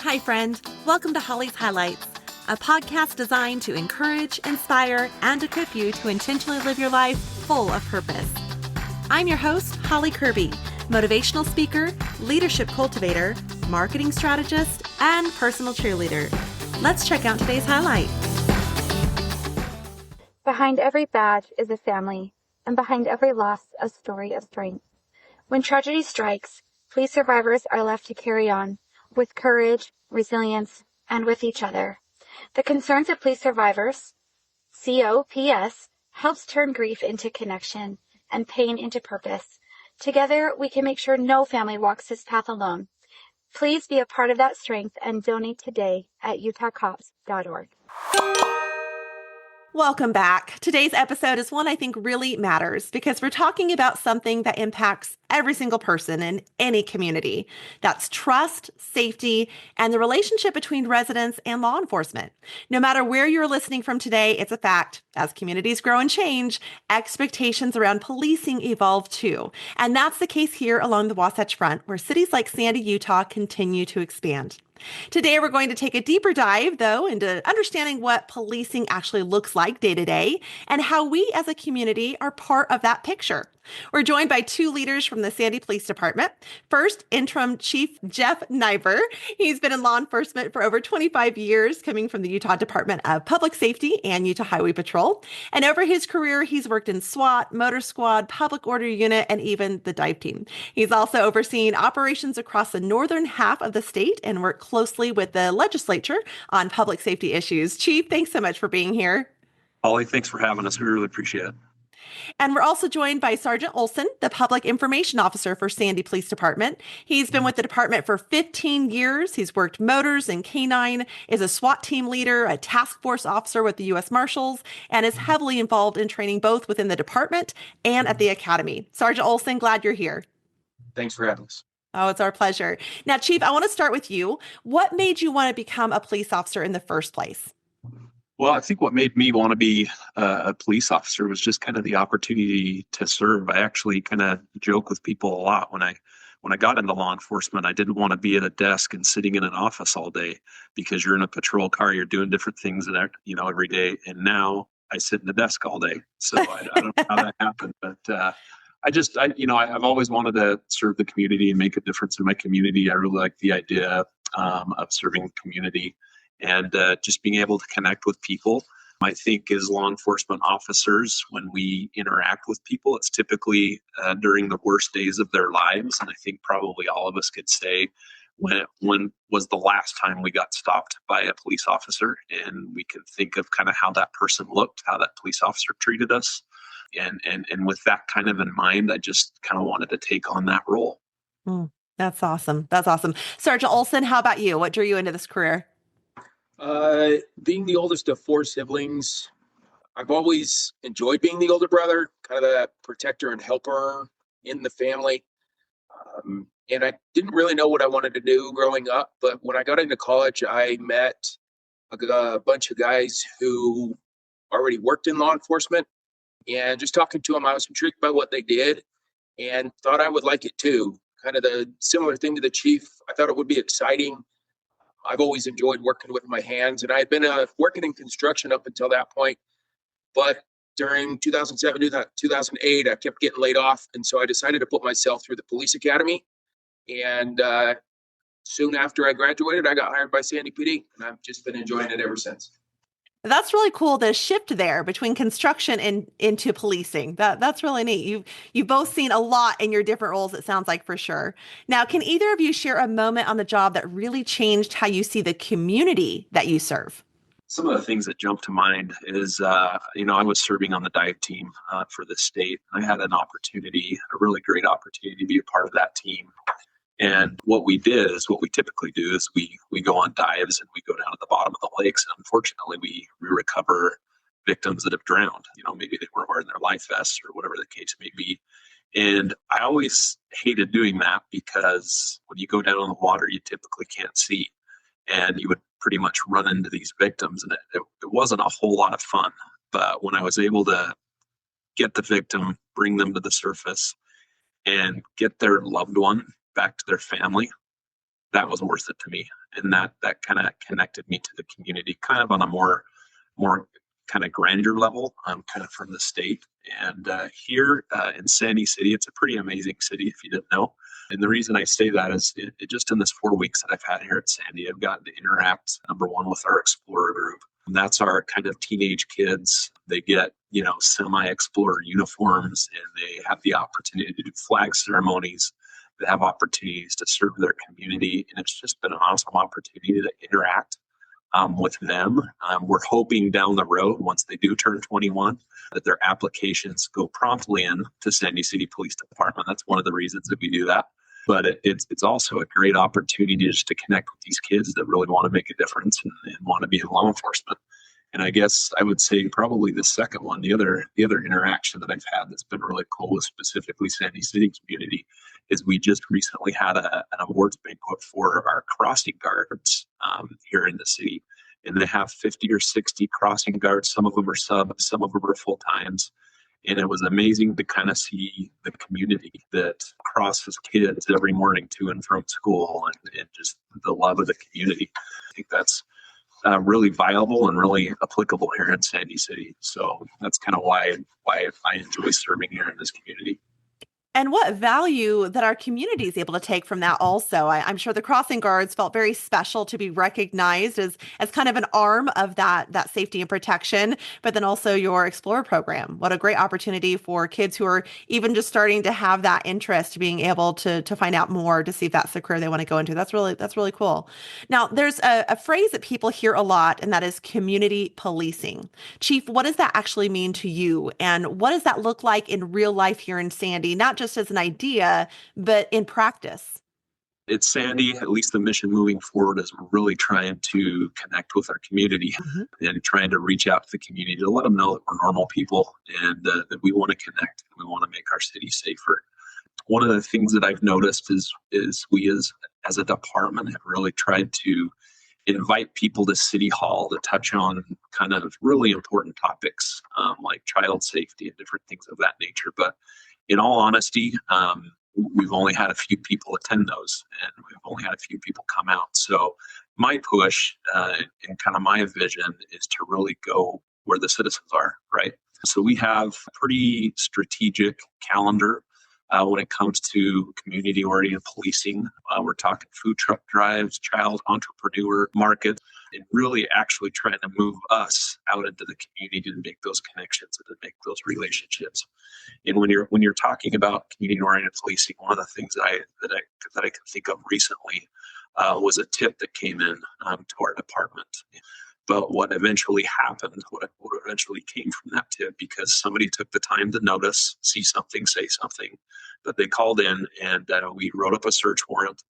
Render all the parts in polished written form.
Hi, friend. Welcome to Holly's Highlights, a podcast designed to encourage, inspire, and equip you to intentionally live your life full of purpose. I'm your host, Holly Kirby, motivational speaker, leadership cultivator, marketing strategist, and personal cheerleader. Let's check out today's highlight. Behind every badge is a family, and behind every loss, a story of strength. When tragedy strikes, police survivors are left to carry on with courage, resilience, and with each other. The Concerns of Police Survivors, COPS, helps turn grief into connection and pain into purpose. Together, we can make sure no family walks this path alone. Please be a part of that strength and donate today at utahcops.org. Welcome back. Today's episode is one I think really matters because we're talking about something that impacts every single person in any community. That's trust, safety, and the relationship between residents and law enforcement. No matter where you're listening from today, it's a fact. As communities grow and change, expectations around policing evolve too. And that's the case here along the Wasatch Front, where cities like Sandy, Utah continue to expand. Today, we're going to take a deeper dive, though, into understanding what policing actually looks like day to day and how we as a community are part of that picture. We're joined by two leaders from the Sandy Police Department. First, Interim Chief Jeff Nigbur. He's been in law enforcement for over 25 years, coming from the Utah Department of Public Safety and Utah Highway Patrol. And over his career, he's worked in SWAT, Motor Squad, Public Order Unit, and even the dive team. He's also overseen operations across the northern half of the state and worked closely with the legislature on public safety issues. Chief, thanks so much for being here. Holly, thanks for having us. We really appreciate it. And we're also joined by Sergeant Olsen, the Public Information Officer for Sandy Police Department. He's been with the department for 15 years. He's worked motors and canine, is a SWAT team leader, a task force officer with the U.S. Marshals, and is heavily involved in training both within the department and at the academy. Sergeant Olsen, glad you're here. Thanks for having us. Oh, it's our pleasure. Now, Chief, I want to start with you. What made you want to become a police officer in the first place? Well, I think what made me want to be a police officer was just kind of the opportunity to serve. I actually kind of joke with people a lot when I got into law enforcement. I didn't want to be at a desk and sitting in an office all day because you're in a patrol car, you're doing different things every day. And now I sit in the desk all day. So I don't know how that happened, but I've always wanted to serve the community and make a difference in my community. I really like the idea of serving the community. And just being able to connect with people. I think as law enforcement officers, when we interact with people, it's typically during the worst days of their lives. And I think probably all of us could say when was the last time we got stopped by a police officer, and we can think of kind of how that person looked, how that police officer treated us. And with that kind of in mind, I just kind of wanted to take on that role. That's awesome. That's awesome. Sergeant Olsen, how about you? What drew you into this career? Being the oldest of four siblings, I've always enjoyed being the older brother, kind of the protector and helper in the family. And I didn't really know what I wanted to do growing up, but when I got into college, I met a bunch of guys who already worked in law enforcement, and just talking to them, I was intrigued by what they did and thought I would like it too. Kind of the similar thing to the chief. I thought it would be exciting. I've always enjoyed working with my hands, and I had been working in construction up until that point. But during 2007, 2008, I kept getting laid off, and so I decided to put myself through the police academy. And soon after I graduated, I got hired by Sandy PD, and I've just been enjoying it ever since. That's really cool, the shift there between construction and into policing. That's really neat. You've both seen a lot in your different roles, it sounds like, for sure. Now, can either of you share a moment on the job that really changed how you see the community that you serve? Some of the things that jump to mind is, I was serving on the dive team for the state. I had a really great opportunity to be a part of that team. And what we typically do is we go on dives and we go down to the bottom of the lakes. And unfortunately, we recover victims that have drowned. Maybe they weren't wearing their life vests or whatever the case may be. And I always hated doing that because when you go down in the water, you typically can't see. And you would pretty much run into these victims. And it wasn't a whole lot of fun. But when I was able to get the victim, bring them to the surface, and get their loved one back to their family, that was worth it to me. And that kind of connected me to the community kind of on a more kind of grander level, kind of from the state. And here in Sandy City, it's a pretty amazing city if you didn't know. And the reason I say that is just in this 4 weeks that I've had here at Sandy, I've gotten to interact, number one, with our Explorer group. And that's our kind of teenage kids. They get, semi-Explorer uniforms, and they have the opportunity to do flag ceremonies. They have opportunities to serve their community. And it's just been an awesome opportunity to interact with them. We're hoping down the road, once they do turn 21, that their applications go promptly in to Sandy City Police Department. That's one of the reasons that we do that. But it's also a great opportunity just to connect with these kids that really want to make a difference and want to be in law enforcement. And I guess I would say probably the second one, the other interaction that I've had that's been really cool with specifically Sandy City community is we just recently had an awards banquet for our crossing guards here in the city. And they have 50 or 60 crossing guards. Some of them are sub, some of them are full times. And it was amazing to kind of see the community that crosses kids every morning to and from school, and just the love of the community. I think that's really viable and really applicable here in Sandy City. So that's kind of why I enjoy serving here in this community. And what value that our community is able to take from that also. I'm sure the crossing guards felt very special to be recognized as kind of an arm of that safety and protection, but then also your Explorer program. What a great opportunity for kids who are even just starting to have that interest, being able to find out more, to see if that's the career they want to go into. That's really cool. Now, there's a phrase that people hear a lot, and that is community policing. Chief, what does that actually mean to you? And what does that look like in real life here in Sandy? Not just as an idea, but in practice. At Sandy, at least the mission moving forward is we're really trying to connect with our community and trying to reach out to the community to let them know that we're normal people and that we want to connect and we want to make our city safer. One of the things that I've noticed is we as a department have really tried to invite people to City Hall to touch on kind of really important topics like child safety and different things of that nature. But in all honesty, we've only had a few people attend those, and we've only had a few people come out. So my push and kind of my vision is to really go where the citizens are, right? So we have a pretty strategic calendar when it comes to community-oriented policing. We're talking food truck drives, child entrepreneur markets, and really actually trying to move us out into the community to make those connections and to make those relationships. And when you're talking about community-oriented policing, one of the things that I can think of recently was a tip that came in to our department. But what eventually happened, what eventually came from that tip, because somebody took the time to notice, see something, say something, but they called in and we wrote up a search warrant,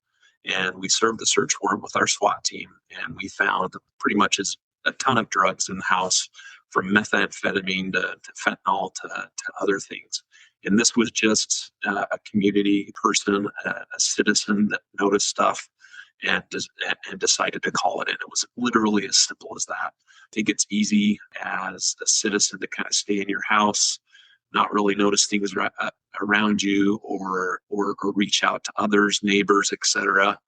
and we served the search warrant with our SWAT team, and we found pretty much a ton of drugs in the house, from methamphetamine to fentanyl to other things. And this was just a community person, a citizen that noticed stuff and decided to call it in. It was literally as simple as that. I think it's easy as a citizen to kind of stay in your house, not really notice things around you, or reach out to others, neighbors, etc.,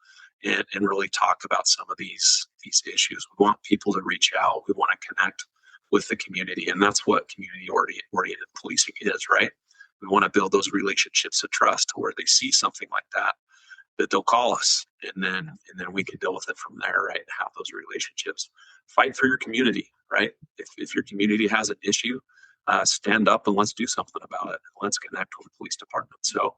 and really talk about some of these issues. We want people to reach out. We want to connect with the community, and that's what community-oriented policing is, right? We want to build those relationships of trust to where they see something like that they'll call us, and then we can deal with it from there, right? Have those relationships. Fight for your community, right? If your community has an issue, stand up and let's do something about it. Let's connect with the police department. So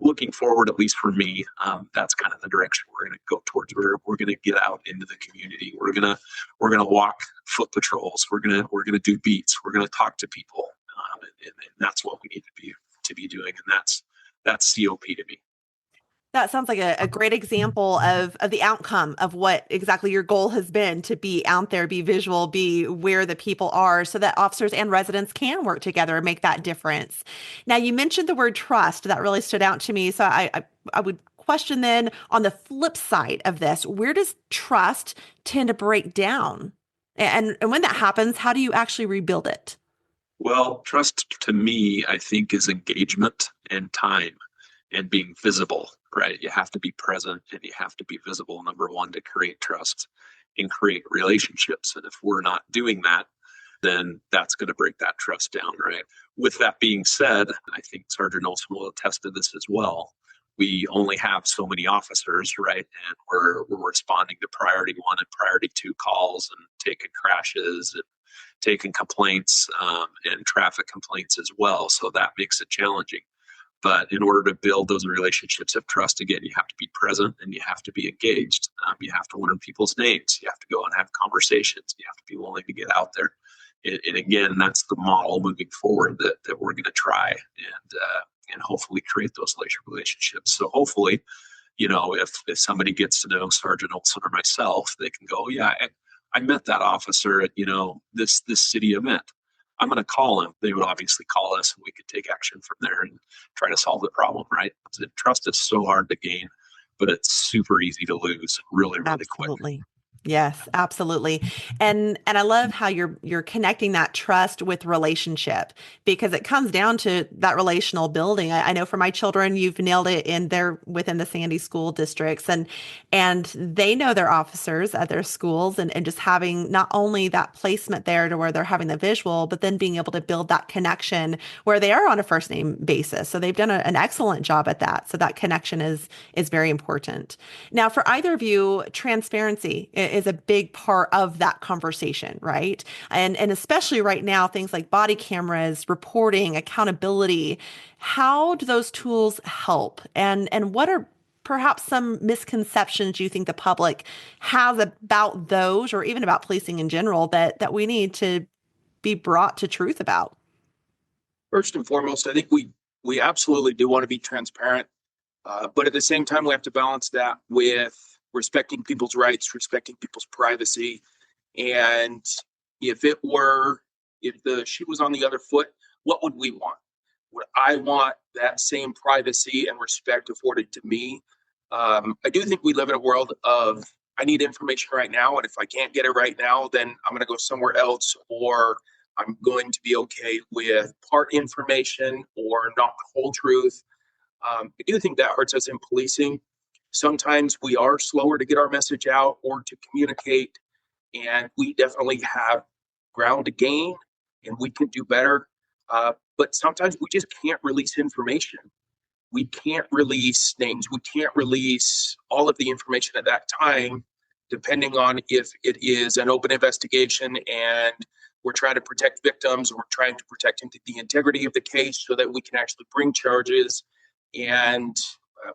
looking forward, at least for me, that's kind of the direction we're going to go towards. We're going to get out into the community. We're going to walk foot patrols. We're going to do beats. We're going to talk to people, and that's what we need to be doing. And that's COP to me. That sounds like a great example of the outcome of what exactly your goal has been, to be out there, be visual, be where the people are, so that officers and residents can work together and make that difference. Now, you mentioned the word trust. That really stood out to me. So I would question then, on the flip side of this, where does trust tend to break down? And when that happens, how do you actually rebuild it? Well, trust to me, I think, is engagement and time and being visible. right? You have to be present and you have to be visible, number one, to create trust and create relationships. And if we're not doing that, then that's going to break that trust down, right? With that being said, I think Sergeant Olsen will attest to this as well. We only have so many officers, right? And we're responding to priority one and priority two calls and taking crashes and taking complaints and traffic complaints as well. So that makes it challenging. But in order to build those relationships of trust, again, you have to be present and you have to be engaged. You have to learn people's names. You have to go and have conversations. You have to be willing to get out there. And again, that's the model moving forward that we're going to try and hopefully create those relationships. So hopefully, if somebody gets to know Sergeant Olsen or myself, they can go, yeah, I met that officer at this city event. I'm going to call him. They would obviously call us, and we could take action from there and try to solve the problem. Right? Trust is so hard to gain, but it's super easy to lose really, really quick. Absolutely. Yes, absolutely. And I love how you're connecting that trust with relationship, because it comes down to that relational building. I know for my children, you've nailed it in there within the Sandy school districts, and they know their officers at their schools, and just having not only that placement there to where they're having the visual, but then being able to build that connection where they are on a first name basis. So they've done an excellent job at that. So that connection is very important. Now, for either of you, transparency is a big part of that conversation, right? And especially right now, things like body cameras, reporting, accountability. How do those tools help? And what are perhaps some misconceptions you think the public has about those, or even about policing in general, that we need to be brought to truth about? First and foremost, I think we absolutely do want to be transparent. But at the same time, we have to balance that with respecting people's rights, respecting people's privacy. And if the shoe was on the other foot, what would we want? Would I want that same privacy and respect afforded to me? I do think we live in a world of, I need information right now. And if I can't get it right now, then I'm going to go somewhere else, or I'm going to be okay with part information or not the whole truth. I do think that hurts us in policing. Sometimes we are slower to get our message out or to communicate, and we definitely have ground to gain, and we can do better. But sometimes we just can't release information. We can't release names. We can't release all of the information at that time, depending on if it is an open investigation and we're trying to protect victims, or we're trying to protect the integrity of the case so that we can actually bring charges and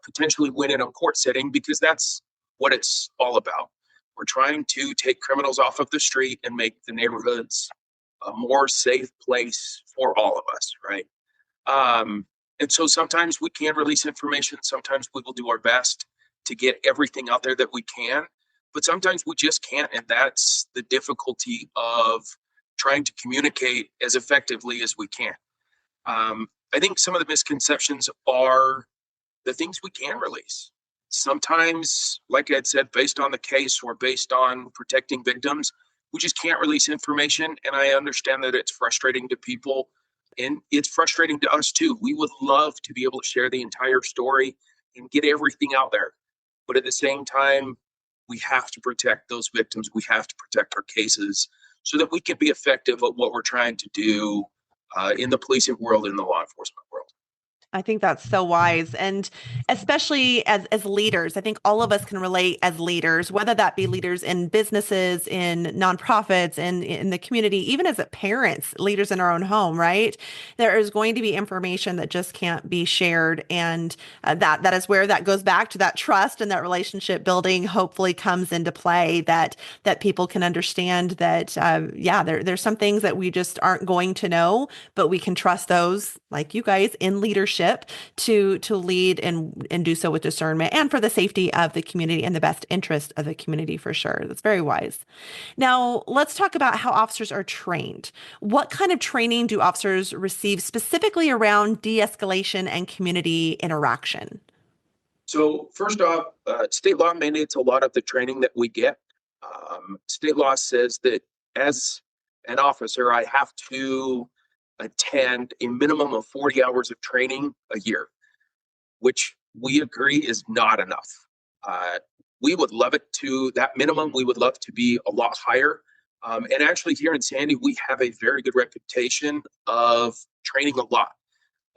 potentially win in a court setting, because that's what it's all about. We're trying to take criminals off of the street and make the neighborhoods a more safe place for all of us, right? And so sometimes we can release information. Sometimes we will do our best to get everything out there that we can, but sometimes we just can't. And that's the difficulty of trying to communicate as effectively as we can. I think some of the misconceptions are the things we can release. Sometimes, like I had said, based on the case or based on protecting victims, we just can't release information. And I understand that it's frustrating to people, and it's frustrating to us too. We would love to be able to share the entire story and get everything out there. But at the same time, we have to protect those victims. We have to protect our cases so that we can be effective at what we're trying to do in the policing world, in the law enforcement world. I think that's so wise. And especially as leaders, I think all of us can relate as leaders, whether that be leaders in businesses, in nonprofits, in the community, even as parents, leaders in our own home, right? There is going to be information that just can't be shared. And that is where that goes back to that trust, and that relationship building hopefully comes into play, that people can understand that, there's some things that we just aren't going to know, but we can trust those, like you guys, in leadership to lead and do so with discernment, and for the safety of the community and the best interest of the community, for sure. That's very wise. Now, let's talk about how officers are trained. What kind of training do officers receive specifically around de-escalation and community interaction? So first off, state law mandates a lot of the training that we get. State law says that as an officer, I have to attend a minimum of 40 hours of training a year, which we agree is not enough. Uh, we would love it to, that minimum, we would love to be a lot higher. And actually here in Sandy, we have a very good reputation of training a lot.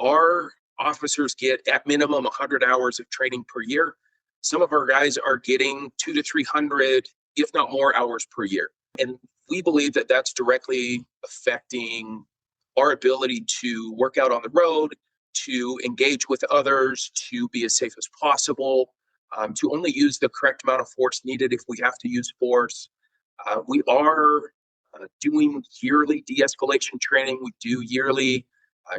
Our officers get at minimum 100 hours of training per year. Some of our guys are getting 200 to 300, if not more, hours per year. And we believe that that's directly affecting our ability to work out on the road, to engage with others, to be as safe as possible, to only use the correct amount of force needed if we have to use force. We are doing yearly de-escalation training. We do yearly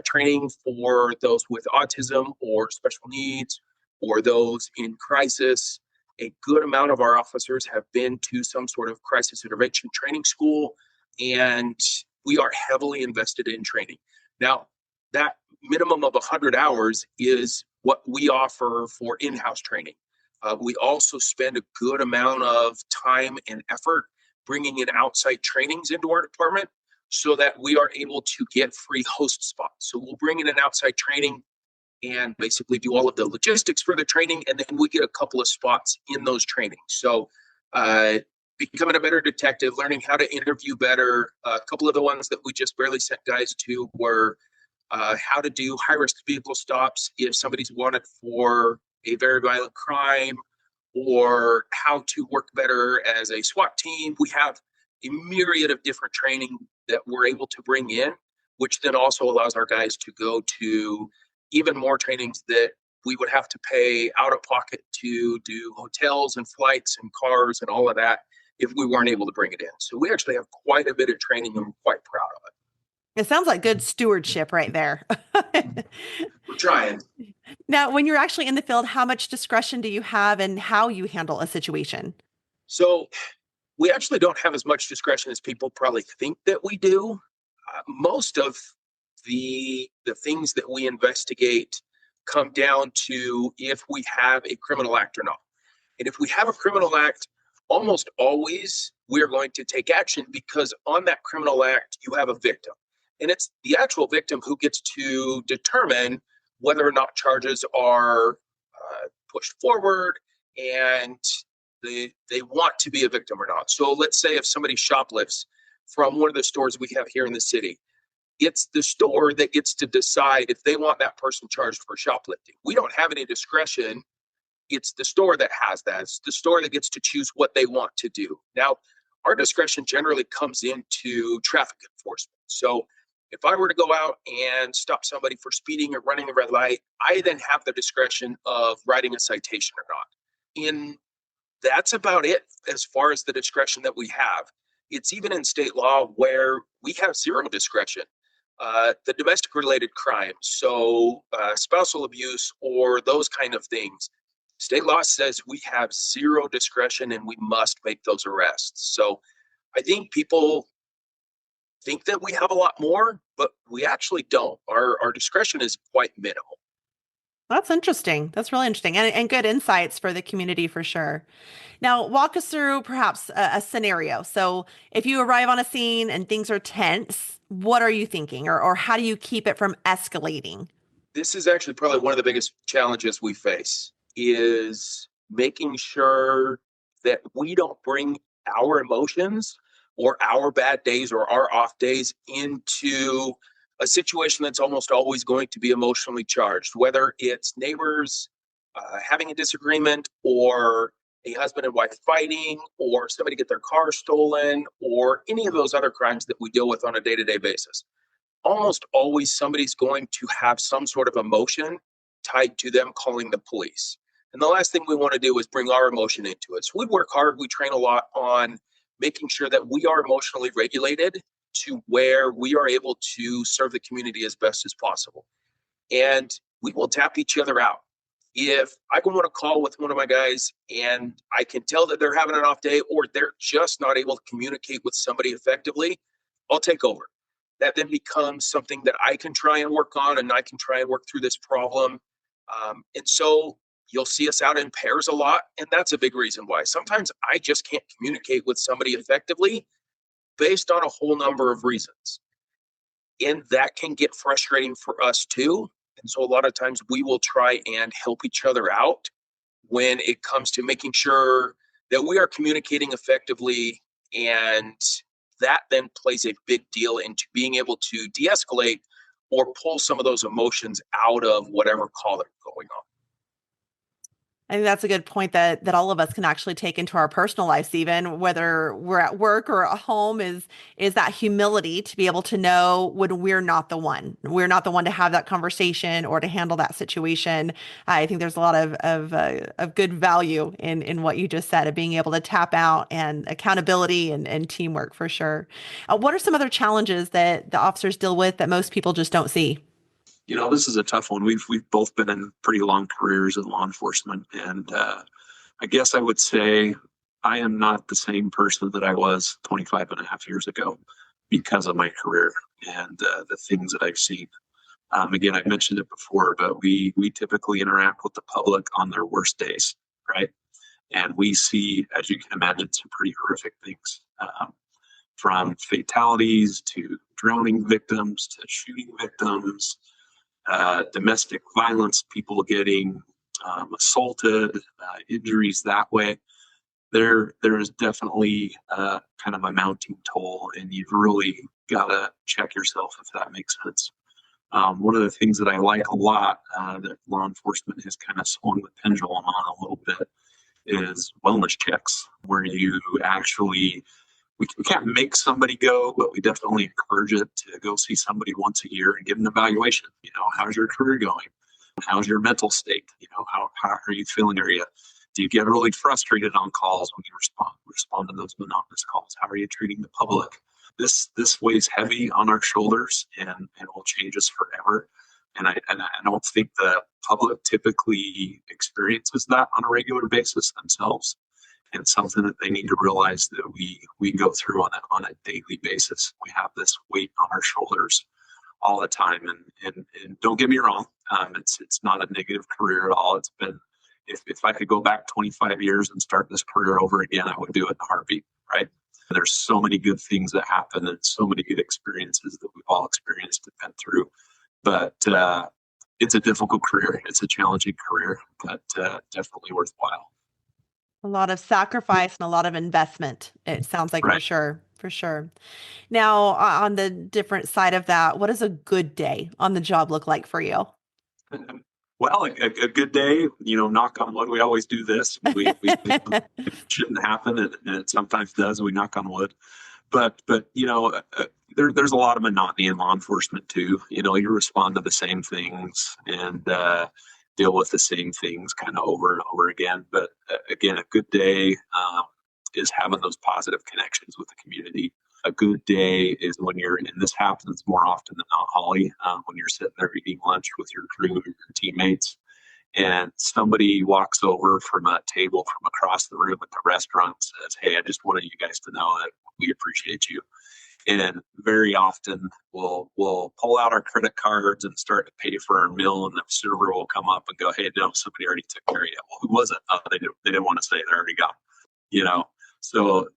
training for those with autism or special needs or those in crisis. A good amount of our officers have been to some sort of crisis intervention training school, and we are heavily invested in training. Now, that minimum of 100 hours is what we offer for in-house training. We also spend a good amount of time and effort bringing in outside trainings into our department so that we are able to get free host spots. So we'll bring in an outside training and basically do all of the logistics for the training, and then we get a couple of spots in those trainings. So becoming a better detective, learning how to interview better. A couple of the ones that we just barely sent guys to were how to do high-risk vehicle stops if somebody's wanted for a very violent crime, or how to work better as a SWAT team. We have a myriad of different training that we're able to bring in, which then also allows our guys to go to even more trainings that we would have to pay out of pocket to do hotels and flights and cars and all of that if we weren't able to bring it in. So we actually have quite a bit of training, and we're quite proud of it. It sounds like good stewardship right there. We're trying. Now, when you're actually in the field, how much discretion do you have in how you handle a situation? So we actually don't have as much discretion as people probably think that we do. Most of the things that we investigate come down to if we have a criminal act or not. And if we have a criminal act, almost always we're going to take action, because on that criminal act, you have a victim. And it's the actual victim who gets to determine whether or not charges are pushed forward and they want to be a victim or not. So let's say if somebody shoplifts from one of the stores we have here in the city, it's the store that gets to decide if they want that person charged for shoplifting. We don't have any discretion. It's the store that has that. It's the store that gets to choose what they want to do. Now, our discretion generally comes into traffic enforcement. So if I were to go out and stop somebody for speeding or running a red light, I then have the discretion of writing a citation or not. And that's about it as far as the discretion that we have. It's even in state law where we have zero discretion. The domestic related crimes, so spousal abuse or those kind of things, state law says we have zero discretion and we must make those arrests. So I think people think that we have a lot more, but we actually don't. Our discretion is quite minimal. That's interesting. That's really interesting, and good insights for the community for sure. Now, walk us through perhaps a scenario. So if you arrive on a scene and things are tense, what are you thinking, or how do you keep it from escalating? This is actually probably one of the biggest challenges we face, is making sure that we don't bring our emotions or our bad days or our off days into a situation that's almost always going to be emotionally charged, whether it's neighbors having a disagreement, or a husband and wife fighting, or somebody get their car stolen, or any of those other crimes that we deal with on a day-to-day basis. Almost always somebody's going to have some sort of emotion tied to them calling the police. And the last thing we want to do is bring our emotion into it. So we work hard, we train a lot on making sure that we are emotionally regulated to where we are able to serve the community as best as possible. And we will tap each other out. If I go on a call with one of my guys and I can tell that they're having an off day, or they're just not able to communicate with somebody effectively, I'll take over. That then becomes something that I can try and work on, and I can try and work through this problem. And so you'll see us out in pairs a lot, and that's a big reason why. Sometimes I just can't communicate with somebody effectively based on a whole number of reasons. And that can get frustrating for us too. And so a lot of times we will try and help each other out when it comes to making sure that we are communicating effectively. And that then plays a big deal into being able to de-escalate or pull some of those emotions out of whatever call is going on. I think that's a good point that all of us can actually take into our personal lives, even whether we're at work or at home, is that humility to be able to know when we're not the one. We're not the one to have that conversation or to handle that situation. I think there's a lot of good value in what you just said, of being able to tap out, and accountability and teamwork for sure. What are some other challenges that the officers deal with that most people just don't see? This is a tough one. We've both been in pretty long careers in law enforcement, and I guess I would say I am not the same person that I was 25 and a half years ago because of my career and the things that I've seen. Again, I've mentioned it before, but we typically interact with the public on their worst days, right? And we see, as you can imagine, some pretty horrific things, from fatalities to drowning victims to shooting victims, domestic violence, people getting assaulted, injuries that way. There is definitely kind of a mounting toll, and you've really got to check yourself if that makes sense. One of the things that I like a lot, that law enforcement has kind of swung the pendulum on a little bit, is wellness checks, where you actually, we can't make somebody go, but we definitely encourage it to go see somebody once a year and get an evaluation. How's your career going? How's your mental state? How are you feeling? Do you get really frustrated on calls when you respond to those monotonous calls? How are you treating the public? This weighs heavy on our shoulders, and will change us forever. And I don't think the public typically experiences that on a regular basis themselves. And something that they need to realize that we go through on a daily basis. We have this weight on our shoulders all the time. And don't get me wrong, it's not a negative career at all. It's been, if I could go back 25 years and start this career over again, I would do it in a heartbeat, right? There's so many good things that happen, and so many good experiences that we've all experienced and been through. But it's a difficult career. It's a challenging career, but definitely worthwhile. A lot of sacrifice and a lot of investment, it sounds like, for Right. sure. For sure. Now, on the different side of that, what does a good day on the job look like for you? Well, a good day, knock on wood. We always do this. We think it shouldn't happen, and it sometimes does. We knock on wood. But there's a lot of monotony in law enforcement too. You respond to the same things and deal with the same things kind of over and over again. But again, a good day is having those positive connections with the community. A good day is when and this happens more often than not, Holly, when you're sitting there eating lunch with your crew or your teammates, and somebody walks over from a table from across the room at the restaurant and says, "Hey, I just wanted you guys to know that we appreciate you." And very often we'll pull out our credit cards and start to pay for our meal, and the server will come up and go, "Hey, no, somebody already took care of you." Well, who was it? Oh, they didn't want to say, they already got. So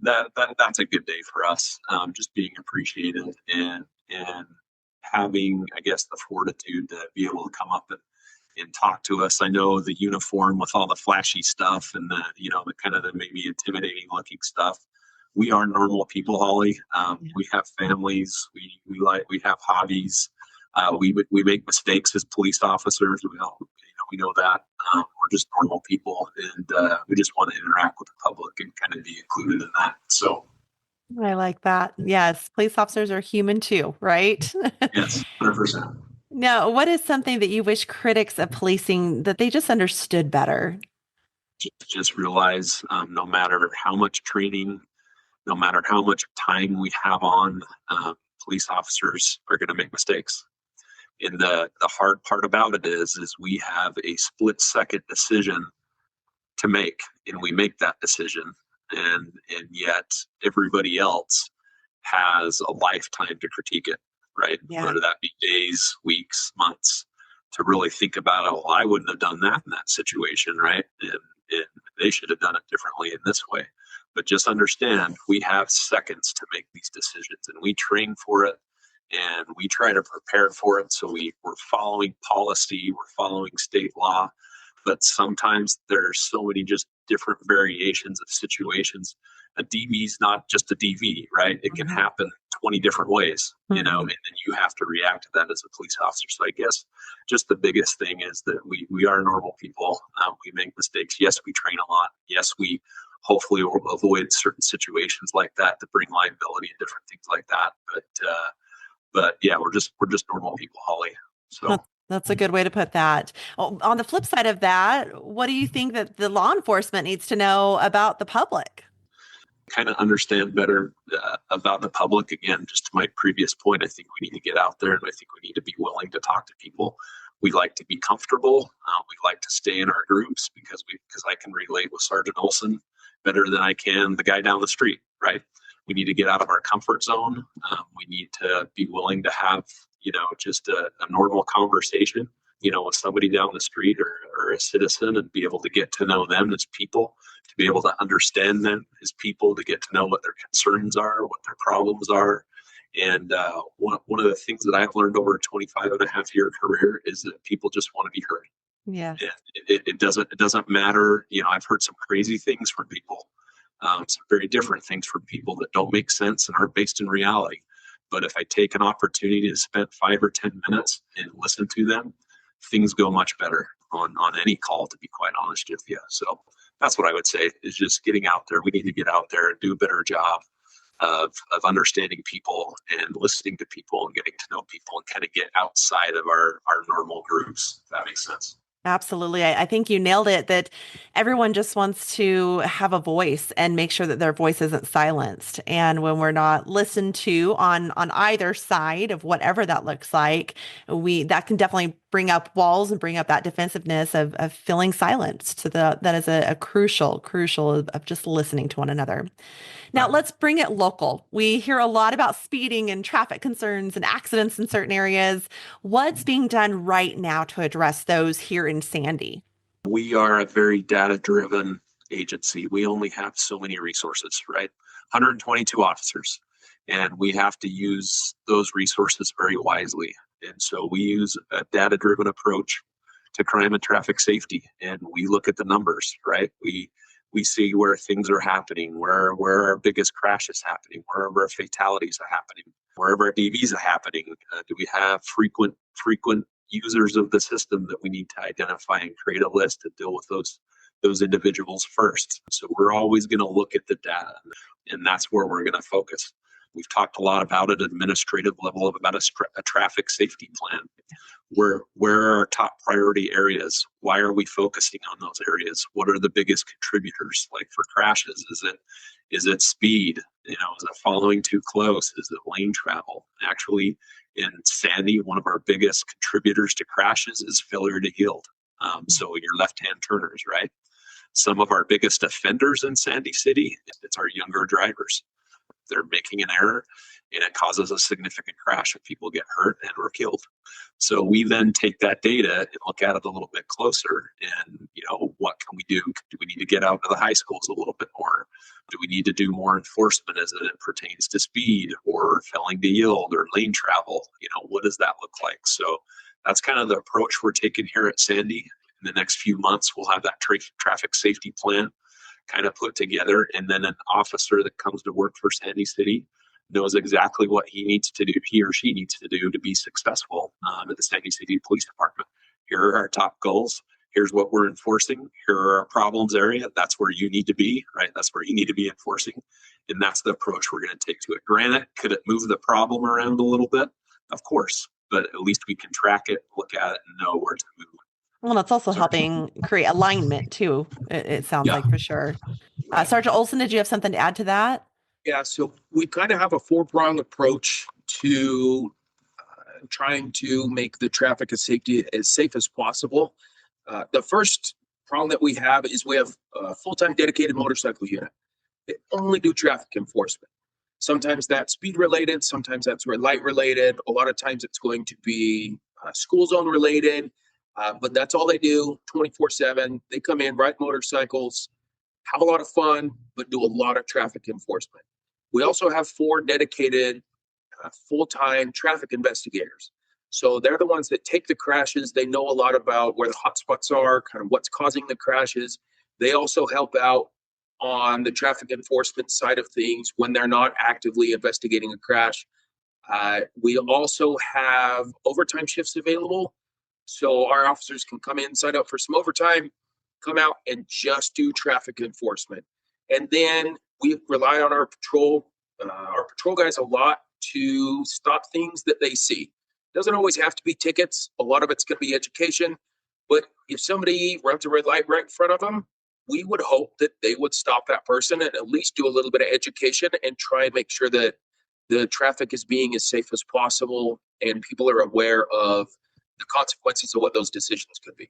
that's a good day for us. Just being appreciated and having, I guess, the fortitude to be able to come up and talk to us. I know the uniform with all the flashy stuff and the kind of the maybe intimidating looking stuff. We are normal people, Holly. We have families. We have hobbies. We make mistakes as police officers. We know that. We're just normal people, and we just want to interact with the public and kind of be included in that. So, I like that. Yes, police officers are human too, right? yes, 100%. Now, what is something that you wish critics of policing that they just understood better? Just realize, no matter how much training, no matter how much time we have on, police officers are going to make mistakes. And the hard part about it is we have a split second decision to make, and we make that decision, and yet everybody else has a lifetime to critique it, right? Yeah. Whether that be days, weeks, months, to really think about it. Well, I wouldn't have done that in that situation, right? And they should have done it differently in this way. But just understand, we have seconds to make these decisions, and we train for it. and we try to prepare for it. So we're following policy, we're following state law, but sometimes there's so many just different variations of situations. A DV is not just a DV, right? It can happen 20 different ways, and then you have to react to that as a police officer. So I guess just the biggest thing is that we are normal people. We make mistakes. Yes, we train a lot. Yes, we hopefully will avoid certain situations like that bring liability and different things like that. But yeah, we're just normal people, Holly. So That's a good way to put that. Oh, on the flip side of that, what do you think that the law enforcement needs to know about the public? kind of understand better about the public. Again, just to my previous point, I think we need to get out there, and I think we need to be willing to talk to people. We like to be comfortable. We like to stay in our groups because I can relate with Sergeant Olsen better than I can the guy down the street, right? We need to get out of our comfort zone. We need to be willing to have, just a normal conversation, with somebody down the street or a citizen, and be able to get to know them as people, to be able to understand them as people, to get to know what their concerns are, what their problems are. And one of the things that I've learned over a 25 and a half year career is that people just want to be heard. Yeah. It doesn't matter. I've heard some crazy things from people, some very different things from people that don't make sense and aren't based in reality. But if I take an opportunity to spend 5 or 10 minutes and listen to them, things go much better on any call, to be quite honest with you. So that's what I would say, is just getting out there. We need to get out there and do a better job of understanding people and listening to people and getting to know people, and kind of get outside of our normal groups, if that makes sense. Absolutely. I think you nailed it, that everyone just wants to have a voice and make sure that their voice isn't silenced. And when we're not listened to on either side of whatever that looks like, that can definitely bring up walls and bring up that defensiveness of feeling silenced. So that is a crucial of just listening to one another. Now, let's bring it local. We hear a lot about speeding and traffic concerns and accidents in certain areas. What's being done right now to address those here in Sandy? We are a very data-driven agency. We only have so many resources, right? 122 officers, and we have to use those resources very wisely. And so we use a data-driven approach to crime and traffic safety, and we look at the numbers, right? We see where things are happening, where our biggest crash is happening, wherever our fatalities are happening, wherever our DVs are happening. Do we have frequent users of the system that we need to identify and create a list to deal with those individuals first? So we're always going to look at the data, and that's where we're going to focus. We've talked a lot about at an administrative level about a traffic safety plan. Where are our top priority areas? Why are we focusing on those areas? What are the biggest contributors? Like for crashes, is it speed? Is it following too close? Is it lane travel? Actually, in Sandy, one of our biggest contributors to crashes is failure to yield. So your left-hand turners, right? Some of our biggest offenders in Sandy City, it's our younger drivers. They're making an error, and it causes a significant crash, and people get hurt and or killed. So we then take that data and look at it a little bit closer, and what can we do? Do we need to get out to the high schools a little bit more? Do we need to do more enforcement as it pertains to speed or failing to yield or lane travel? What does that look like? So that's kind of the approach we're taking here at Sandy. In the next few months, we'll have that traffic safety plan kind of put together, and then an officer that comes to work for Sandy City knows exactly what he or she needs to do to be successful at the Sandy City Police Department. Here are our top goals. Here's what we're enforcing. Here are our problems area. That's where you need to be, right? That's where you need to be enforcing. And that's the approach we're going to take to it. Granted, could it move the problem around a little bit? Of course, but at least we can track it, look at it, and know where to move. Well, it's also helping create alignment too. It sounds like, for sure. Sergeant Olsen, did you have something to add to that? Yeah, so we kind of have a four-pronged approach to trying to make the traffic as safe as possible. The first prong that we have is we have a full-time dedicated motorcycle unit. They only do traffic enforcement. Sometimes that's speed related, sometimes that's red light related. A lot of times it's going to be school zone related, but that's all they do 24/7. They come in, ride motorcycles, have a lot of fun, but do a lot of traffic enforcement. We also have 4 dedicated full-time traffic investigators. So they're the ones that take the crashes. They know a lot about where the hotspots are, kind of what's causing the crashes. They also help out on the traffic enforcement side of things when they're not actively investigating a crash. We also have overtime shifts available. So our officers can come in, sign up for some overtime, come out and just do traffic enforcement. And then we rely on our patrol guys a lot to stop things that they see. Doesn't always have to be tickets. A lot of it's going to be education. But if somebody runs a red light right in front of them, we would hope that they would stop that person and at least do a little bit of education and try and make sure that the traffic is being as safe as possible and people are aware of the consequences of what those decisions could be.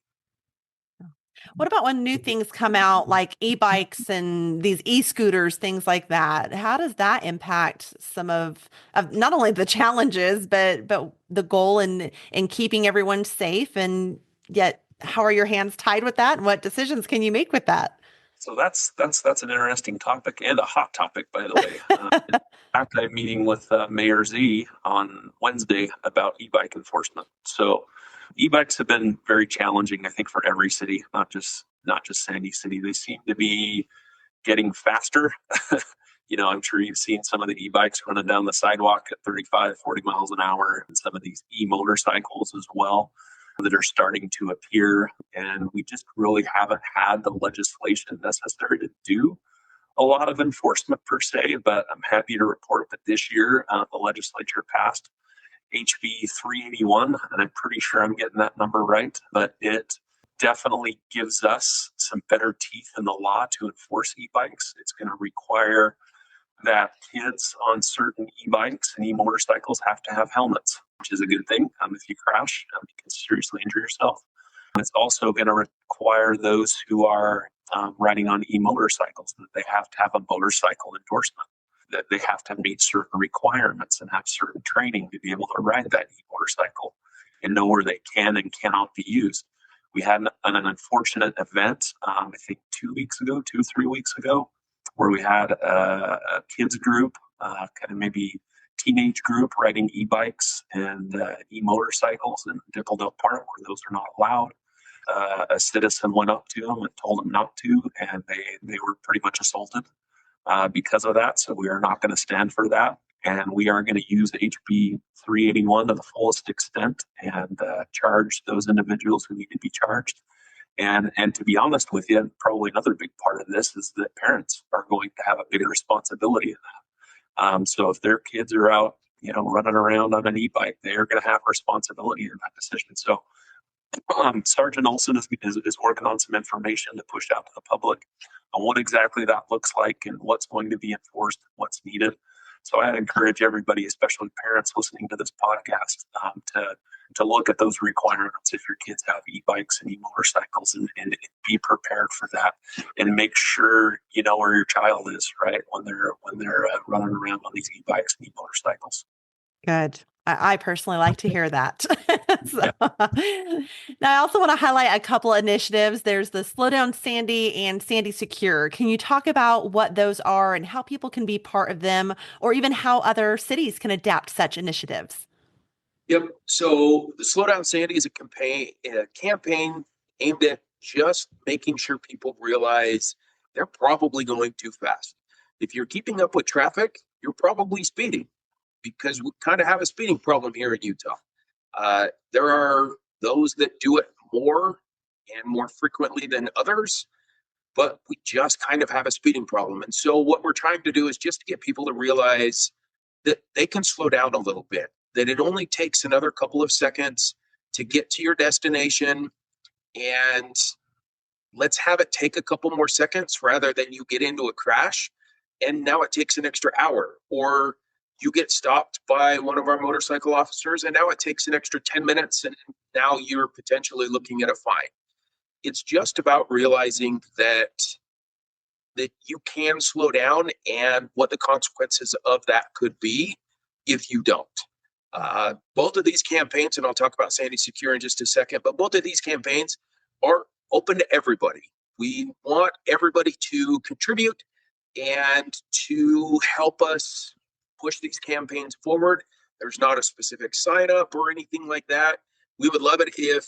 What about when new things come out like e-bikes and these e-scooters, things like that? How does that impact some of not only the challenges, but the goal in keeping everyone safe? And yet, how are your hands tied with that? And what decisions can you make with that? So that's an interesting topic and a hot topic, by the way. In fact, I'm meeting with Mayor Z on Wednesday about e-bike enforcement. So e-bikes have been very challenging, I think, for every city, not just Sandy City. They seem to be getting faster. I'm sure you've seen some of the e-bikes running down the sidewalk at 35, 40 miles an hour, and some of these e-motorcycles as well that are starting to appear. And we just really haven't had the legislation necessary to do a lot of enforcement per se. But I'm happy to report that this year the legislature passed HB 381, and I'm pretty sure I'm getting that number right, but it definitely gives us some better teeth in the law to enforce e-bikes. It's going to require that kids on certain e-bikes and e-motorcycles have to have helmets, which is a good thing. If you crash, you can seriously injure yourself. It's also going to require those who are riding on e-motorcycles that they have to have a motorcycle endorsement, that they have to meet certain requirements and have certain training to be able to ride that e-motorcycle and know where they can and cannot be used. We had an unfortunate event, I think 3 weeks ago, where we had a kids group, kind of maybe teenage group riding e-bikes and e-motorcycles in Dickeldale Park where those are not allowed. A citizen went up to them and told them not to, and they were pretty much assaulted because of that. So we are not going to stand for that. And we are going to use HB 381 to the fullest extent and charge those individuals who need to be charged. And to be honest with you, probably another big part of this is that parents are going to have a bigger responsibility in that. So if their kids are out, running around on an e-bike, they are going to have responsibility in that decision. So Sergeant Olsen is working on some information to push out to the public on what exactly that looks like and what's going to be enforced, what's needed. So I'd encourage everybody, especially parents listening to this podcast, to look at those requirements if your kids have e-bikes and e-motorcycles and be prepared for that and make sure you know where your child is, right, when they're running around on these e-bikes and e-motorcycles. Good. I personally like to hear that. So, now, I also want to highlight a couple of initiatives. There's the Slow Down Sandy and Sandy Secure. Can you talk about what those are and how people can be part of them, or even how other cities can adapt such initiatives? Yep. So the Slow Down Sandy is a campaign aimed at just making sure people realize they're probably going too fast. If you're keeping up with traffic, you're probably speeding, because we kind of have a speeding problem here in Utah. There are those that do it more and more frequently than others, but we just kind of have a speeding problem. And so what we're trying to do is just to get people to realize that they can slow down a little bit, that it only takes another couple of seconds to get to your destination, and let's have it take a couple more seconds rather than you get into a crash and now it takes an extra hour, or you get stopped by one of our motorcycle officers and now it takes an extra 10 minutes and now you're potentially looking at a fine. It's just about realizing that you can slow down and what the consequences of that could be if you don't. Both of these campaigns, and I'll talk about Sandy Secure in just a second, but both of these campaigns are open to everybody. We want everybody to contribute and to help us push these campaigns forward. There's not a specific sign up or anything like that. We would love it if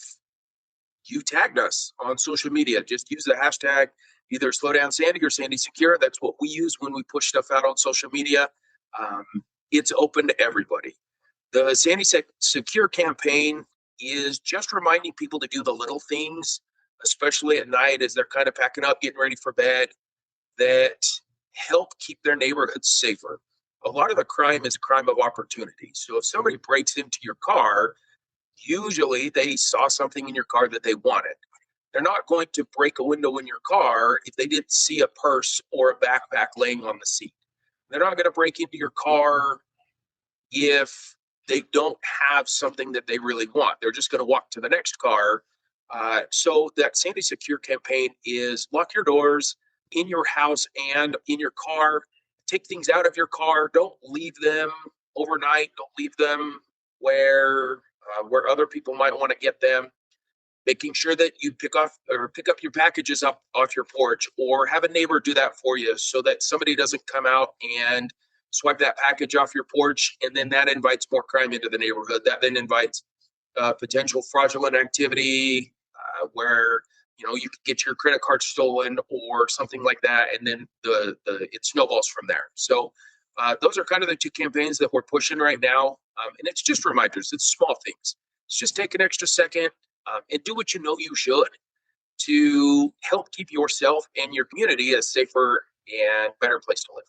you tagged us on social media. Just use the hashtag either Slow Down Sandy or Sandy Secure. That's what we use when we push stuff out on social media. Um, it's open to everybody. The Sandy Secure campaign is just reminding people to do the little things, especially at night as they're kind of packing up, getting ready for bed, that help keep their neighborhoods safer. A lot of the crime is a crime of opportunity. So if somebody breaks into your car, usually they saw something in your car that they wanted. They're not going to break a window in your car if they didn't see a purse or a backpack laying on the seat. They're not going to break into your car if they don't have something that they really want. They're just going to walk to the next car. So that Sandy Secure campaign is lock your doors in your house and in your car. Take things out of your car. Don't leave them overnight. Don't leave them where other people might want to get them. Making sure that you pick up your packages up off your porch, or have a neighbor do that for you, so that somebody doesn't come out and swipe that package off your porch, and then that invites more crime into the neighborhood. That then invites potential fraudulent activity, where you could get your credit card stolen or something like that, and then it snowballs from there. So those are kind of the two campaigns that we're pushing right now, and it's just reminders. It's small things. It's just take an extra second and do what you know you should to help keep yourself and your community a safer and better place to live.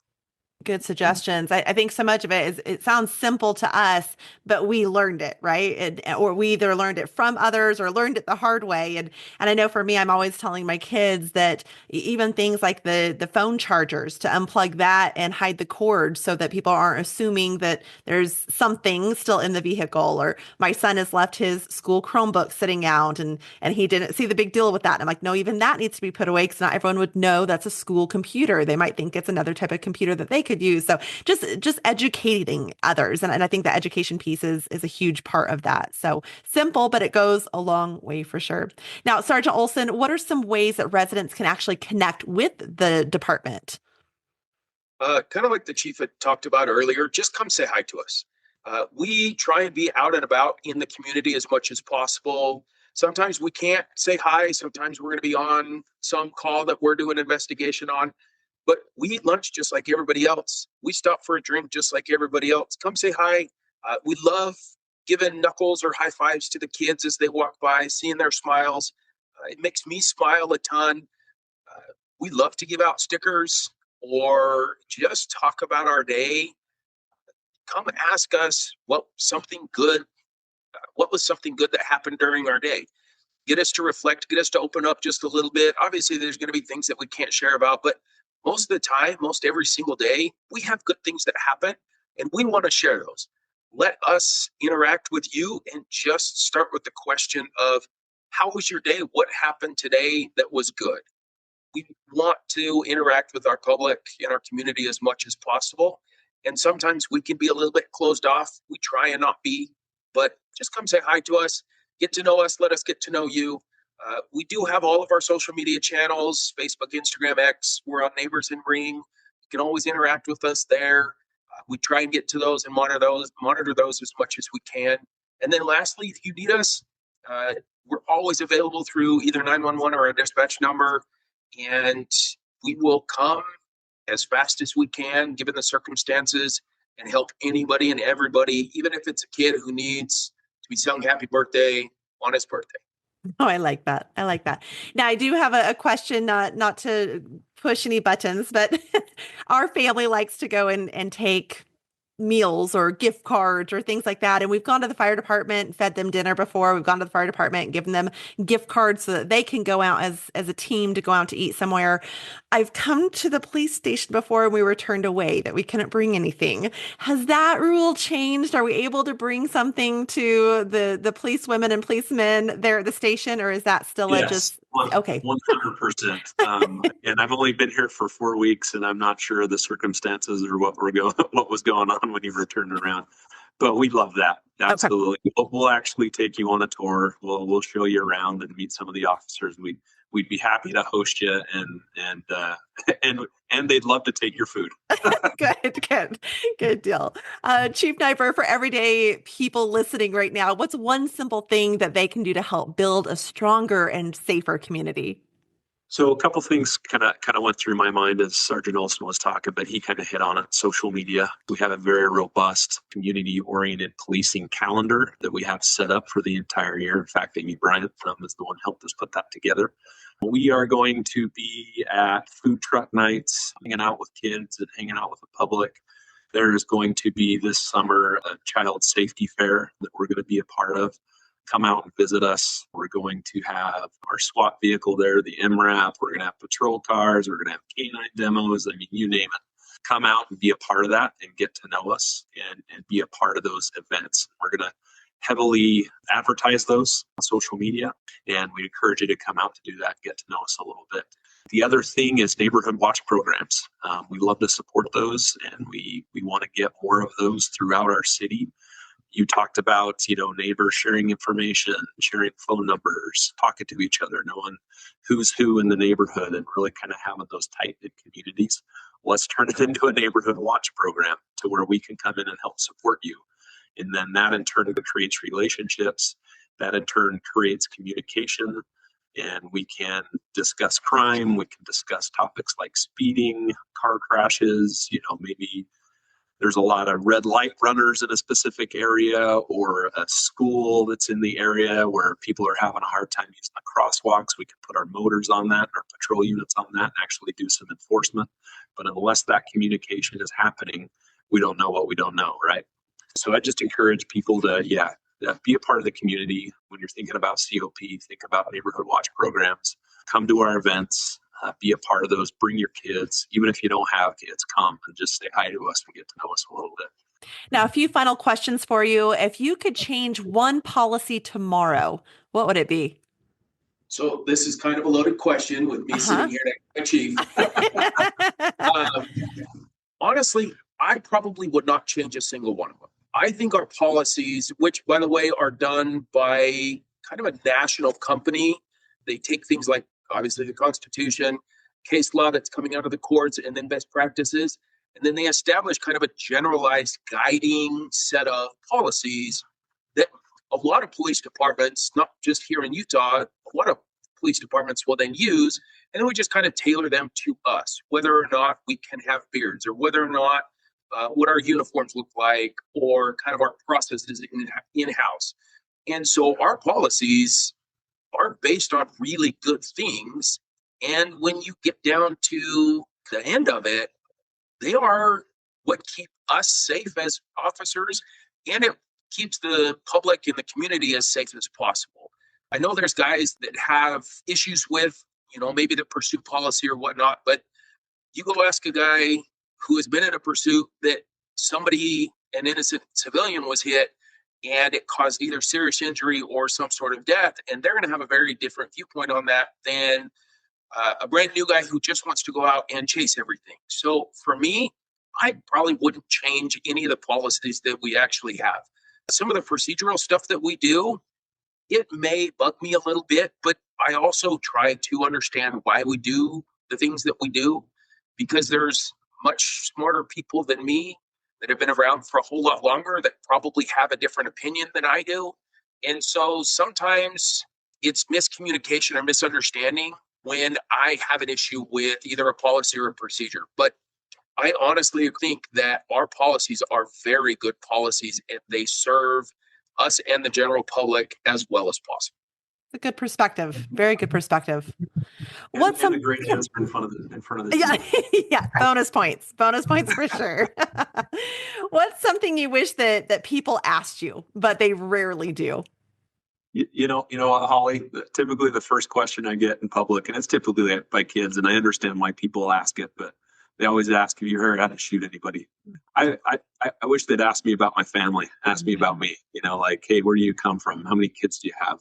Good suggestions. I think so much of it it sounds simple to us, but we learned it, right? Or we either learned it from others or learned it the hard way. And I know for me, I'm always telling my kids that even things like the phone chargers, to unplug that and hide the cord so that people aren't assuming that there's something still in the vehicle. Or my son has left his school Chromebook sitting out and he didn't see the big deal with that. And I'm like, no, even that needs to be put away, because not everyone would know that's a school computer. They might think it's another type of computer that they could use. So just educating others. And I think the education piece is a huge part of that. So simple, but it goes a long way for sure. Now, Sergeant Olsen, what are some ways that residents can actually connect with the department? Kind of like the chief had talked about earlier, just come say hi to us. We try and be out and about in the community as much as possible. Sometimes we can't say hi. Sometimes we're going to be on some call that we're doing an investigation on. But we eat lunch just like everybody else. We stop for a drink just like everybody else. Come say hi. We love giving knuckles or high fives to the kids as they walk by, seeing their smiles. It makes me smile a ton. We love to give out stickers or just talk about our day. Come ask us what was something good that happened during our day. Get us to reflect, get us to open up just a little bit. Obviously, there's going to be things that we can't share about, but most of the time, most every single day, we have good things that happen, and we want to share those. Let us interact with you and just start with the question of, how was your day? What happened today that was good? We want to interact with our public and our community as much as possible. And sometimes we can be a little bit closed off. We try and not be, but just come say hi to us, get to know us, let us get to know you. We do have all of our social media channels, Facebook, Instagram, X. We're on Neighbors in Ring. You can always interact with us there. We try and get to those and monitor those as much as we can. And then lastly, if you need us, we're always available through either 911 or a dispatch number. And we will come as fast as we can, given the circumstances, and help anybody and everybody, even if it's a kid who needs to be sung happy birthday on his birthday. Oh, I like that. I like that. Now, I do have a question, not to push any buttons, but our family likes to go and take meals or gift cards or things like that. And we've gone to the fire department and fed them dinner before. We've gone to the fire department and given them gift cards so that they can go out as a team to go out to eat somewhere. I've come to the police station before and we were turned away, that we couldn't bring anything. Has that rule changed? Are we able to bring something to the police women and policemen there at the station, or is that still Yes, okay? 100%. And I've only been here for 4 weeks, and I'm not sure of the circumstances or what was going on when you were turning around. But we love that. Absolutely. Okay. We'll actually take you on a tour. We'll show you around and meet some of the officers. We we'd be happy to host you, and and they'd love to take your food. Good deal. Chief Nigbur, for everyday people listening right now, what's one simple thing that they can do to help build a stronger and safer community? So a couple things kind of went through my mind as Sergeant Olsen was talking, but he kind of hit on it. Social media. We have a very robust community-oriented policing calendar that we have set up for the entire year. In fact, Amy Bryant is the one who helped us put that together. We are going to be at food truck nights, hanging out with kids and hanging out with the public. There's going to be this summer a child safety fair that we're going to be a part of. Come out and visit us. We're going to have our SWAT vehicle there, the MRAP. We're going to have patrol cars. We're going to have canine demos. I mean, you name it. Come out and be a part of that and get to know us and be a part of those events. We're going to heavily advertise those on social media, and we encourage you to come out to do that, get to know us a little bit. The other thing is neighborhood watch programs. We love to support those, and we want to get more of those throughout our city. You talked about, neighbors sharing information, sharing phone numbers, talking to each other, knowing who's who in the neighborhood, and really kind of having those tight-knit communities. Let's turn it into a neighborhood watch program to where we can come in and help support you. And then that in turn creates relationships. That in turn creates communication. And we can discuss crime. We can discuss topics like speeding, car crashes, maybe there's a lot of red light runners in a specific area, or a school that's in the area where people are having a hard time using the crosswalks. We can put our motors on that, our patrol units on that, and actually do some enforcement. But unless that communication is happening, we don't know what we don't know, right? So I just encourage people to, be a part of the community. When you're thinking about COP, think about neighborhood watch programs. Come to our events. Be a part of those. Bring your kids. Even if you don't have kids, come and just say hi to us and get to know us a little bit. Now, a few final questions for you. If you could change one policy tomorrow, what would it be? So this is kind of a loaded question with me sitting here next to my chief. Honestly, I probably would not change a single one of them. I think our policies, which by the way are done by kind of a national company, they take things like obviously the Constitution, case law that's coming out of the courts, and then best practices. And then they establish kind of a generalized guiding set of policies that a lot of police departments, not just here in Utah, a lot of police departments will then use. And then we just kind of tailor them to us, whether or not we can have beards, or whether or not what our uniforms look like, or kind of our processes in-house. And so our policies are based on really good things. And when you get down to the end of it, they are what keep us safe as officers, and it keeps the public and the community as safe as possible. I know there's guys that have issues with, maybe the pursuit policy or whatnot, but you go ask a guy who has been in a pursuit that an innocent civilian was hit, and it caused either serious injury or some sort of death. And they're going to have a very different viewpoint on that than a brand new guy who just wants to go out and chase everything. So for me, I probably wouldn't change any of the policies that we actually have. Some of the procedural stuff that we do, it may bug me a little bit, but I also try to understand why we do the things that we do, because there's much smarter people than me that have been around for a whole lot longer that probably have a different opinion than I do. And so sometimes it's miscommunication or misunderstanding when I have an issue with either a policy or a procedure. But I honestly think that our policies are very good policies, and they serve us and the general public as well as possible. A good perspective. Very good perspective. What's a great answer in front of the yeah. Bonus points for sure. What's something you wish that people asked you, but they rarely do? You know, Holly, typically the first question I get in public, and it's typically by kids, and I understand why people ask it, but they always ask, have you heard how to shoot anybody? I wish they'd ask me about my family, ask me about me, like, hey, where do you come from? How many kids do you have?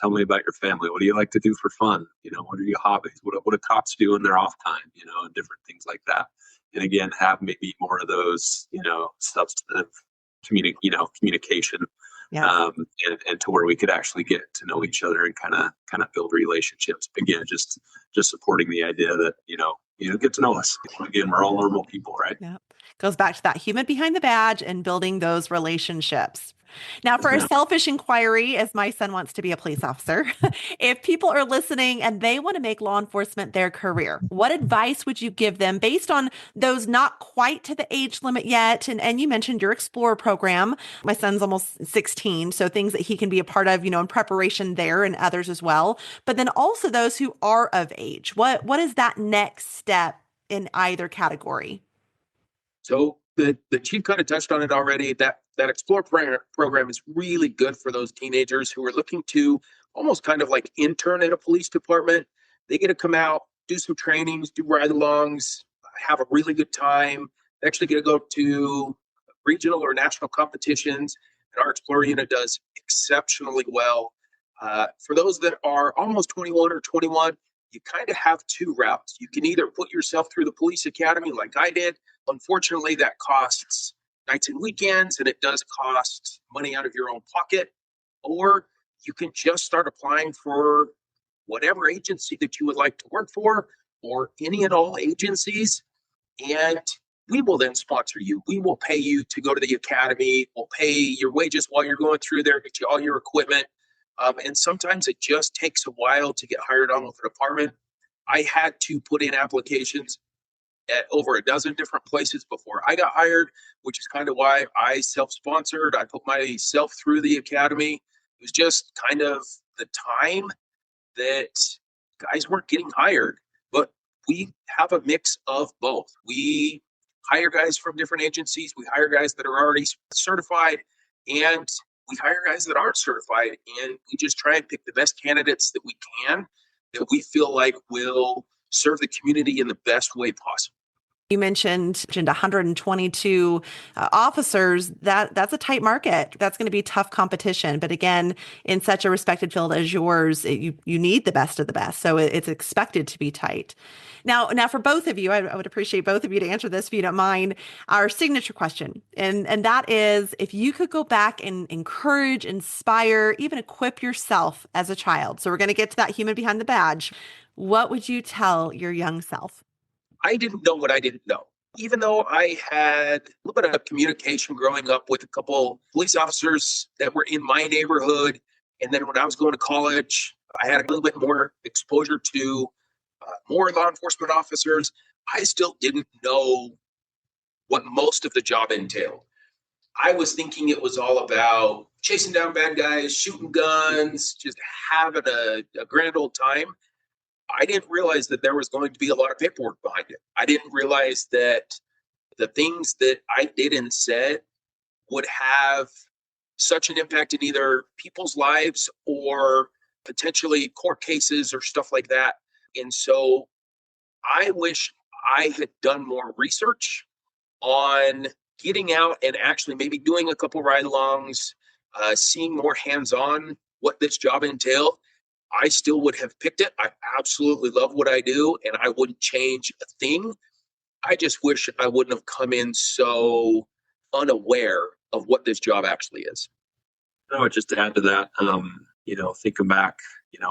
Tell me about your family. What do you like to do for fun? What are your hobbies? What do cops do in their off time? And different things like that. And again, have maybe more of those, substantive communication. Yes. And to where we could actually get to know each other and kind of build relationships. Again, just supporting the idea that, get to know us. Again, we're all normal people, right? Yeah. Goes back to that human behind the badge and building those relationships. Now, for a Yeah. selfish inquiry, as my son wants to be a police officer, if people are listening and they want to make law enforcement their career, what advice would you give them based on those not quite to the age limit yet? And you mentioned your Explorer program. My son's almost 16, so things that he can be a part of, in preparation there and others as well. But then also those who are of age. What is that next step in either category? So the chief kind of touched on it already. That Explore program is really good for those teenagers who are looking to almost kind of like intern at a police department. They get to come out, do some trainings, do ride-alongs, have a really good time. They actually get to go to regional or national competitions, and our Explorer unit does exceptionally well. For those that are almost 21 or 21, you kind of have two routes. You can either put yourself through the police academy like I did. Unfortunately, that costs nights and weekends, and it does cost money out of your own pocket. Or you can just start applying for whatever agency that you would like to work for, or any and all agencies, and we will then sponsor you. We will pay you to go to the academy. We'll pay your wages while you're going through there, get you all your equipment. And sometimes it just takes a while to get hired on with a department. I had to put in applications at over a dozen different places before I got hired, which is kind of why I self-sponsored. I put myself through the academy. It was just kind of the time that guys weren't getting hired, but we have a mix of both. We hire guys from different agencies. We hire guys that are already certified, and we hire guys that aren't certified, and we just try and pick the best candidates that we can, that we feel like will serve the community in the best way possible. You mentioned 122 officers. That's a tight market. That's going to be tough competition. But again, in such a respected field as yours, you need the best of the best. So it's expected to be tight. Now for both of you, I would appreciate both of you to answer this if you don't mind. Our signature question, and that is, if you could go back and encourage, inspire, even equip yourself as a child. So we're going to get to that human behind the badge. What would you tell your young self? I didn't know what I didn't know. Even though I had a little bit of communication growing up with a couple police officers that were in my neighborhood, and then when I was going to college, I had a little bit more exposure to more law enforcement officers, I still didn't know what most of the job entailed. I was thinking it was all about chasing down bad guys, shooting guns, just having a grand old time. I didn't realize that there was going to be a lot of paperwork behind it. I didn't realize that the things that I did and said would have such an impact in either people's lives or potentially court cases or stuff like that. And so I wish I had done more research on getting out and actually maybe doing a couple ride-alongs, seeing more hands-on what this job entailed. I still would have picked it. I absolutely love what I do, and I wouldn't change a thing. I just wish I wouldn't have come in so unaware of what this job actually is. I would just add to that, thinking back,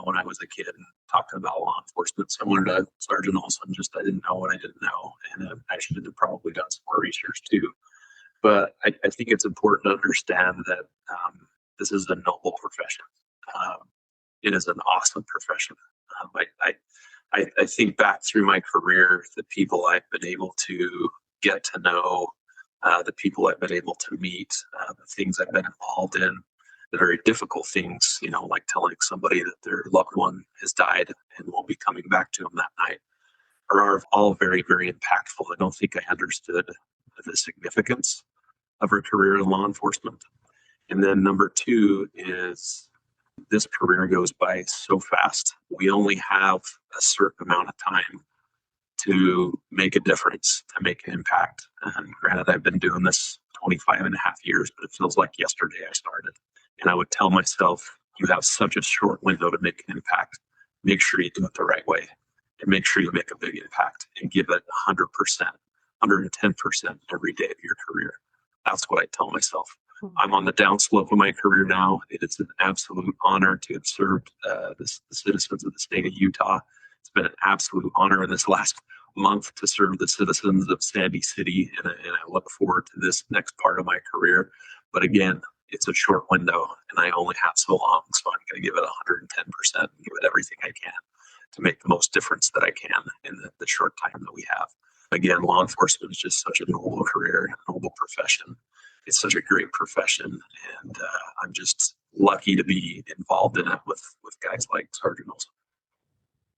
when I was a kid and talking about law enforcement, similar to Sergeant Olsen, I didn't know what I didn't know. And I should have probably done some more research too. But I think it's important to understand that this is a noble profession. It is an awesome profession. I think back through my career, the people I've been able to get to know, the people I've been able to meet, the things I've been involved in, the very difficult things, like telling somebody that their loved one has died and won't be coming back to them that night, are all very, very impactful. I don't think I understood the significance of a career in law enforcement. And then number two is this career goes by so fast. We only have a certain amount of time to make a difference, to make an impact. And granted, I've been doing this 25 and a half years, but it feels like yesterday I started. And I would tell myself, you have such a short window to make an impact. Make sure you do it the right way, and make sure you make a big impact and give it 100%, 110% every day of your career. That's what I tell myself. I'm on the downslope of my career now. It is an absolute honor to have served the citizens of the state of Utah. It's been an absolute honor in this last month to serve the citizens of Sandy City, and I look forward to this next part of my career. But again, it's a short window, and I only have so long, so I'm going to give it 110% and give it everything I can to make the most difference that I can in the short time that we have. Again, law enforcement is just such a noble career, a noble profession. It's such a great profession, and I'm just lucky to be involved in it with guys like Sergeant Olsen.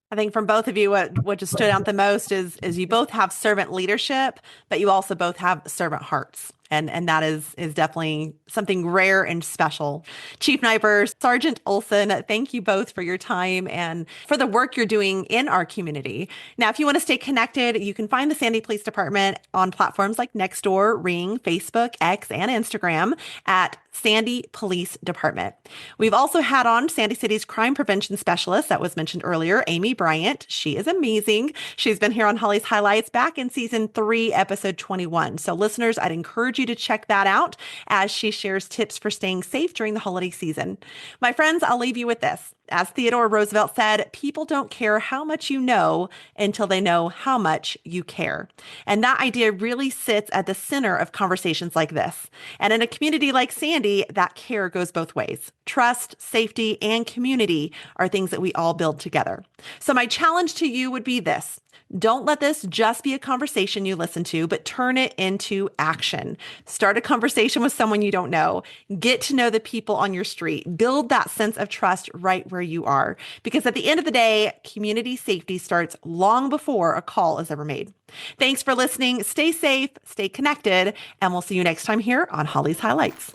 I think from both of you, what just stood out the most is you both have servant leadership, but you also both have servant hearts. And that is definitely something rare and special. Chief Nigbur, Sergeant Olsen, thank you both for your time and for the work you're doing in our community. Now, if you want to stay connected, you can find the Sandy Police Department on platforms like Nextdoor, Ring, Facebook, X, and Instagram at Sandy Police Department. We've also had on Sandy City's crime prevention specialist that was mentioned earlier, Amy Bryant. She is amazing. She's been here on Holly's Highlights back in season 3, episode 21. So listeners, I'd encourage you to check that out as she shares tips for staying safe during the holiday season. My friends, I'll leave you with this. As Theodore Roosevelt said, people don't care how much you know until they know how much you care. And that idea really sits at the center of conversations like this. And in a community like Sandy, that care goes both ways. Trust, safety, and community are things that we all build together. So my challenge to you would be this. Don't let this just be a conversation you listen to, but turn it into action. Start a conversation with someone you don't know. Get to know the people on your street. Build that sense of trust right where you are. Because at the end of the day, community safety starts long before a call is ever made. Thanks for listening. Stay safe, stay connected, and we'll see you next time here on Holly's Highlights.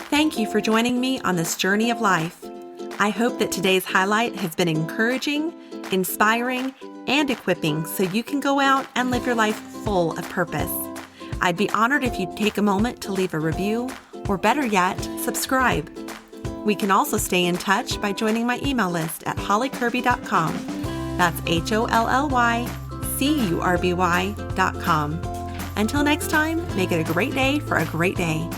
Thank you for joining me on this journey of life. I hope that today's highlight has been encouraging, inspiring, and equipping so you can go out and live your life full of purpose. I'd be honored if you'd take a moment to leave a review, or better yet, subscribe. We can also stay in touch by joining my email list at hollycurby.com. That's HOLLYCURBY.com. Until next time, make it a great day for a great day.